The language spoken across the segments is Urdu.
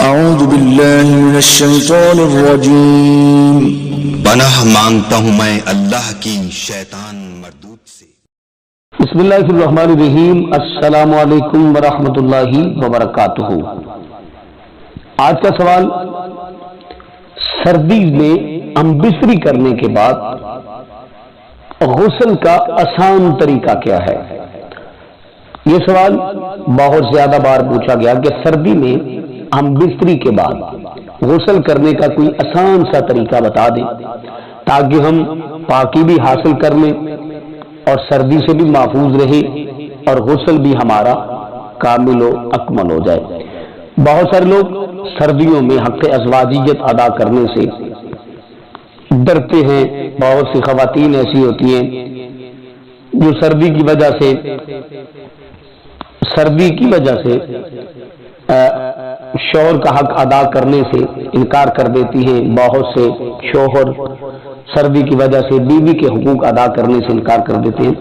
اعوذ باللہ من الشیطان الرجیم۔ پناہ مانگتا ہوں میں اللہ کی شیطان مردود سے۔ بسم اللہ الرحمن الرحیم۔ السلام علیکم ورحمۃ اللہ وبرکاتہ۔ آج کا سوال، سردی میں امبستری کرنے کے بعد غسل کا آسان طریقہ کیا ہے؟ یہ سوال بہت زیادہ بار پوچھا گیا کہ سردی میں امبستری کے بعد غسل کرنے کا کوئی آسان سا طریقہ بتا دیں تاکہ ہم پاکی بھی حاصل کر لیں اور سردی سے بھی محفوظ رہے اور غسل بھی ہمارا کامل و اکمل ہو جائے۔ بہت سارے لوگ سردیوں میں حق ازواجیت ادا کرنے سے ڈرتے ہیں۔ بہت سی خواتین ایسی ہوتی ہیں جو سردی کی وجہ سے شوہر کا حق ادا کرنے سے انکار کر دیتی ہیں۔ بہت سے شوہر سردی کی وجہ سے بیوی کے حقوق ادا کرنے سے انکار کر دیتے ہیں۔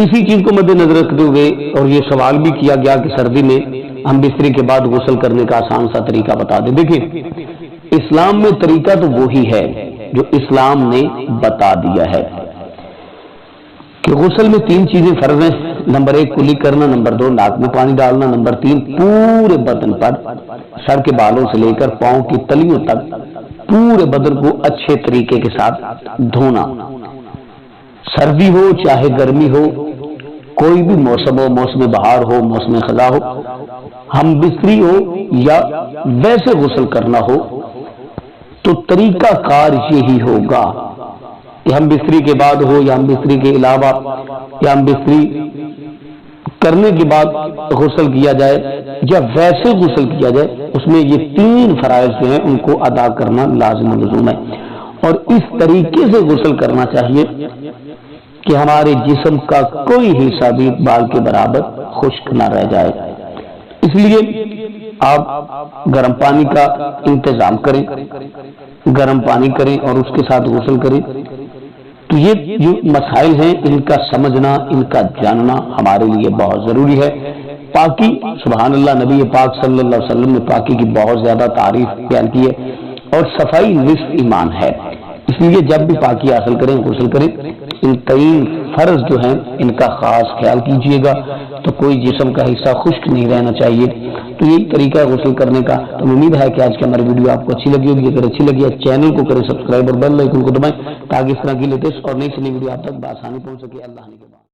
اسی چیز کو مد نظر رکھتے ہوئے اور یہ سوال بھی کیا گیا کہ سردی میں ہم بستری کے بعد غسل کرنے کا آسان سا طریقہ بتا دیں۔ دیکھیں، اسلام میں طریقہ تو وہی ہے جو اسلام نے بتا دیا ہے کہ غسل میں 3 چیزیں فرض ہیں۔ نمبر 1 کلی کرنا، نمبر 2 ناک میں پانی ڈالنا، نمبر 3 پورے بدن پر سر کے بالوں سے لے کر پاؤں کی تلیوں تک پورے بدن کو اچھے طریقے کے ساتھ دھونا۔ سردی ہو چاہے گرمی ہو، کوئی بھی موسم ہو، موسم بہار ہو، موسم خزاں ہو، ہم بستری ہو یا ویسے غسل کرنا ہو تو طریقہ کار یہی ہوگا کہ ہم بستری کے بعد ہو یا ہم بستری کے علاوہ یا ہم بستری کرنے کے بعد غسل کیا جائے یا ویسے غسل کیا جائے، اس میں یہ 3 فرائض جو ہیں ان کو ادا کرنا لازم و لزوم ہے۔ اور اس طریقے سے غسل کرنا چاہیے کہ ہمارے جسم کا کوئی حصہ بھی بال کے برابر خشک نہ رہ جائے۔ اس لیے آپ گرم پانی کا انتظام کریں، گرم پانی کریں اور اس کے ساتھ غسل کریں۔ تو یہ جو مسائل ہیں ان کا سمجھنا، ان کا جاننا ہمارے لیے بہت ضروری ہے۔ پاکی، سبحان اللہ، نبی پاک صلی اللہ علیہ وسلم نے پاکی کی بہت زیادہ تعریف بیان کی ہے اور صفائی نصف ایمان ہے۔ اس لیے جب بھی پاکی حاصل کریں، غسل کریں، ان 3 فرض جو ہیں ان کا خاص خیال کیجیے گا تو کوئی جسم کا حصہ خشک نہیں رہنا چاہیے۔ تو یہی طریقہ ہے غسل کرنے کا۔ تو امید ہے کہ آج کی ہماری ویڈیو آپ کو اچھی لگی ہوگی۔ اگر اچھی لگی ہے چینل کو کریں سبسکرائب اور بیل آئیکن کو دبائیں تاکہ اس طرح کی لیٹسٹ اور نئی ویڈیو آپ تک بآسانی پہنچ سکے۔ اللہ نے